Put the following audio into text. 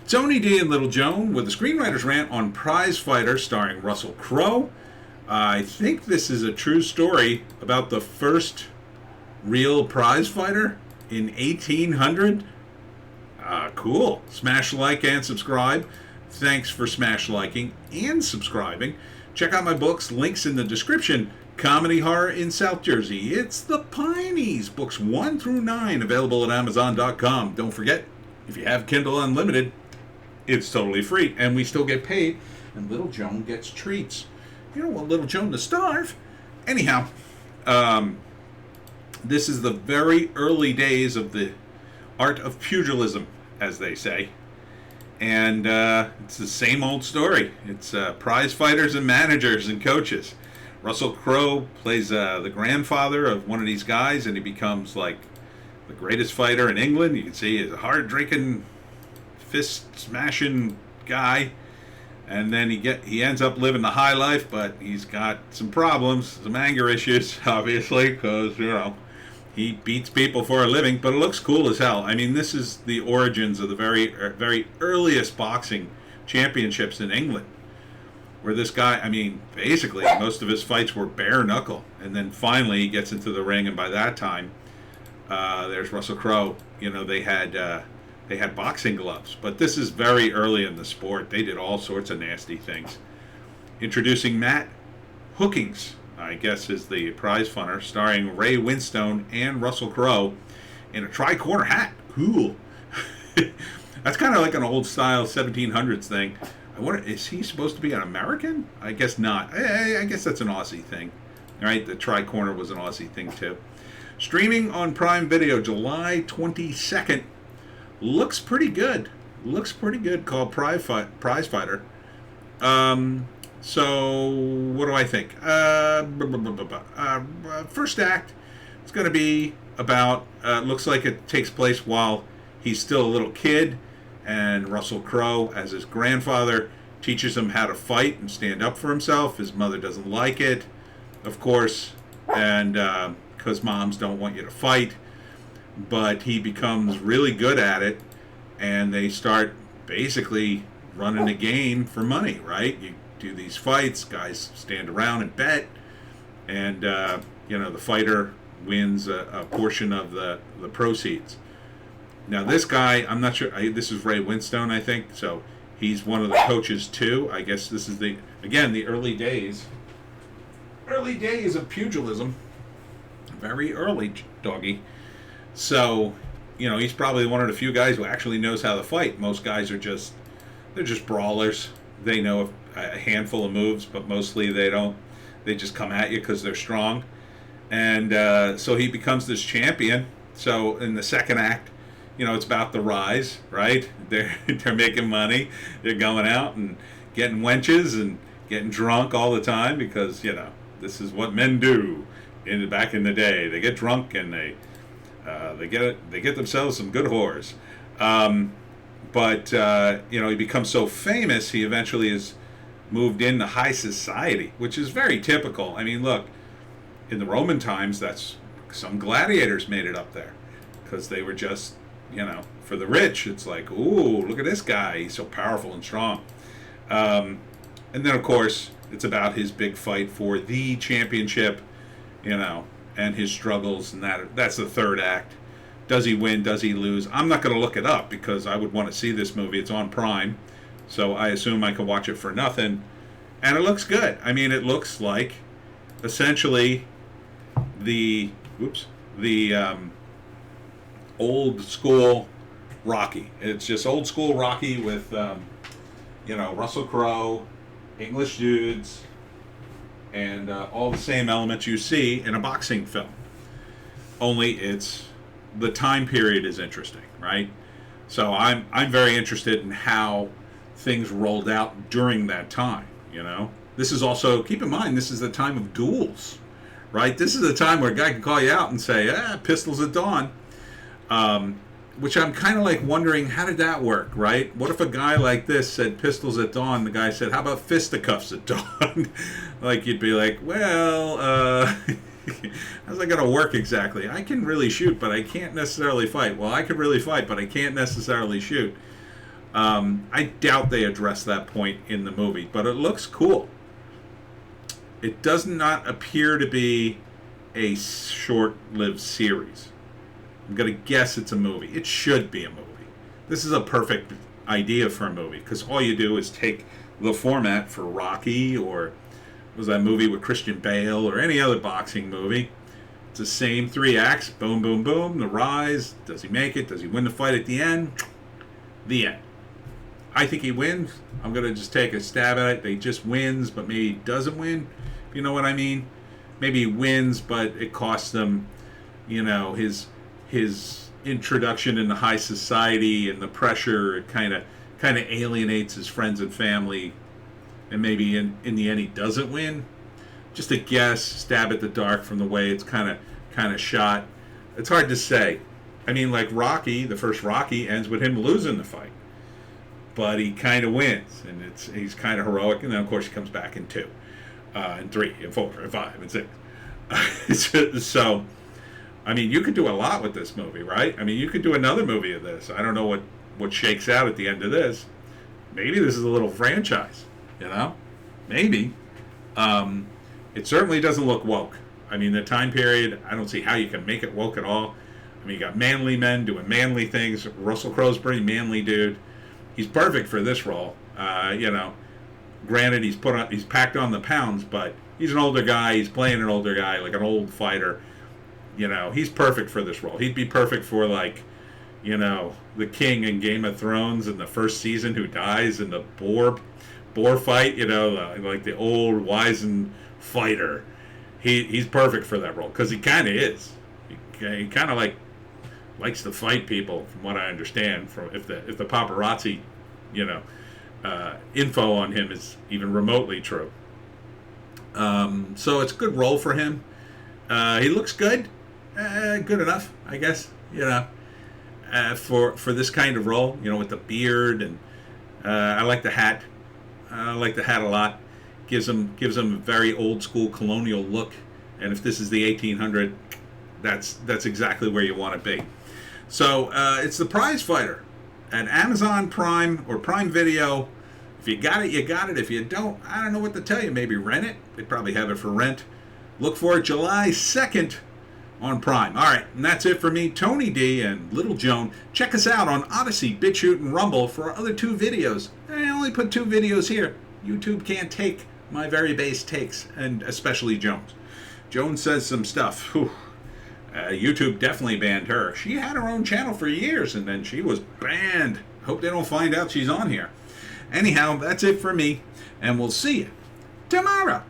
Tony D and Little Joan with the Screenwriter's Rant on Prizefighter starring Russel Crowe. I think this is a true story about the first real prizefighter in 1800. Cool. Smash like and subscribe. Thanks for smash liking and subscribing. Check out my books, links in the description. Comedy Horror in South Jersey. It's the Pineys. Books 1 through 9 available at Amazon.com. Don't forget, if you have Kindle Unlimited, it's totally free. And we still get paid. And Little Joan gets treats. You don't want Little Joan to starve. Anyhow, this is the very early days of the art of pugilism, as they say. And it's the same old story. It's prize fighters and managers and coaches. Russel Crowe plays the grandfather of one of these guys, and he becomes like the greatest fighter in England. You can see he's a hard-drinking, fist-smashing guy. And then he ends up living the high life, but he's got some problems, some anger issues, obviously, because, he beats people for a living, but it looks cool as hell. I mean, this is the origins of the very, very earliest boxing championships in England, where this guy, basically, most of his fights were bare knuckle, and then finally he gets into the ring, and by that time, there's Russel Crowe. They had boxing gloves, but this is very early in the sport. They did all sorts of nasty things. Introducing Matt Hookings, I guess is the prize funner, starring Ray Winston and Russel Crowe in a tri-corner hat. Cool. That's kind of like an old style 1700s thing. I wonder, is he supposed to be an American? I guess not. I guess that's an Aussie thing. All right, the tri-corner was an Aussie thing too. Streaming on Prime Video July 22nd. Looks pretty good. Called Prizefighter. So, what do I think? First act, it's going to be about, looks like it takes place while he's still a little kid, and Russel Crowe, as his grandfather, teaches him how to fight and stand up for himself. His mother doesn't like it, of course, and because moms don't want you to fight. But he becomes really good at it, and they start basically running a game for money, right? You do these fights, guys stand around and bet, and the fighter wins a portion of the proceeds. Now this guy, I'm not sure, this is Ray Winston, I think, so he's one of the coaches too. I guess this is the early days of pugilism. Very early, doggy. So, he's probably one of the few guys who actually knows how to fight. Most guys they're just brawlers. They know a handful of moves, but mostly they don't. They just come at you because they're strong. And so he becomes this champion. So in the second act, it's about the rise, right? They're making money. They're going out and getting wenches and getting drunk all the time because, this is what men do back in the day. They get drunk and they get themselves some good whores. But he becomes so famous, he eventually is moved into high society, which is very typical. Look, in the Roman times, that's some gladiators made it up there because they were just, for the rich. It's like, ooh, look at this guy. He's so powerful and strong. And then, of course, it's about his big fight for the championship, and his struggles, and that's the third act. Does he win? Does he lose? I'm not going to look it up because I would want to see this movie. It's on Prime, so I assume I can watch it for nothing. And it looks good. It looks like essentially the old school Rocky. It's just old school Rocky with Russel Crowe, English dudes, and all the same elements you see in a boxing film. Only the time period is interesting, right? So I'm very interested in how things rolled out during that time, This is also, keep in mind, this is the time of duels, right? This is the time where a guy can call you out and say, pistols at dawn. Which I'm kind of like wondering, how did that work, right? What if a guy like this said pistols at dawn, the guy said, how about fisticuffs at dawn? Like, you'd be like, well, how's that going to work exactly? I can really shoot, but I can't necessarily fight. Well, I can really fight, but I can't necessarily shoot. I doubt they address that point in the movie, but it looks cool. It does not appear to be a short-lived series. I'm going to guess it's a movie. It should be a movie. This is a perfect idea for a movie, because all you do is take the format for Rocky, or was that movie with Christian Bale, or any other boxing movie. It's the same 3 acts. Boom, boom, boom. The rise. Does he make it? Does he win the fight at the end? The end. I think he wins. I'm going to just take a stab at it. He just wins, but maybe he doesn't win. You know what I mean? Maybe he wins, but it costs him, his introduction into high society and the pressure. It kind of alienates his friends and family, and maybe in the end he doesn't win. Just a guess, stab at the dark from the way it's kind of shot. It's hard to say. I mean, like Rocky, the first Rocky ends with him losing the fight, but he kind of wins, and he's kind of heroic, and then of course he comes back in 2, and 3, and 4, and 5, and 6. So, I mean, you could do a lot with this movie, right? I mean, you could do another movie of this. I don't know what shakes out at the end of this. Maybe this is a little franchise, Maybe. It certainly doesn't look woke. I mean, the time period, I don't see how you can make it woke at all. I mean, you got manly men doing manly things. Russell Crowe's a pretty manly dude. He's perfect for this role. Granted, he's packed on the pounds, but he's an older guy. He's playing an older guy, like an old fighter. He's perfect for this role. He'd be perfect for, like, the king in Game of Thrones in the first season who dies in the boar fight. Like the old wizened fighter. He's perfect for that role, because he kind of is. He kind of likes to fight people, from what I understand. From if the paparazzi, info on him is even remotely true. So it's a good role for him. He looks good, good enough, I guess. For this kind of role, with the beard, and I like the hat. I like the hat a lot. Gives him a very old school colonial look, and if this is the 1800, that's exactly where you want to be. So it's the Prizefighter, at Amazon Prime or Prime Video. If you got it, you got it. If you don't, I don't know what to tell you. Maybe rent it. They probably have it for rent. Look for it July 2nd on Prime. All right, and that's it for me, Tony D and Little Joan. Check us out on Odysee, Bitchute, and Rumble for our other 2 videos. I only put 2 videos here. YouTube can't take my very base takes, and especially Jones. Jones says some stuff. Whew. YouTube definitely banned her. She had her own channel for years, and then she was banned. Hope they don't find out she's on here. Anyhow, that's it for me, and we'll see you tomorrow.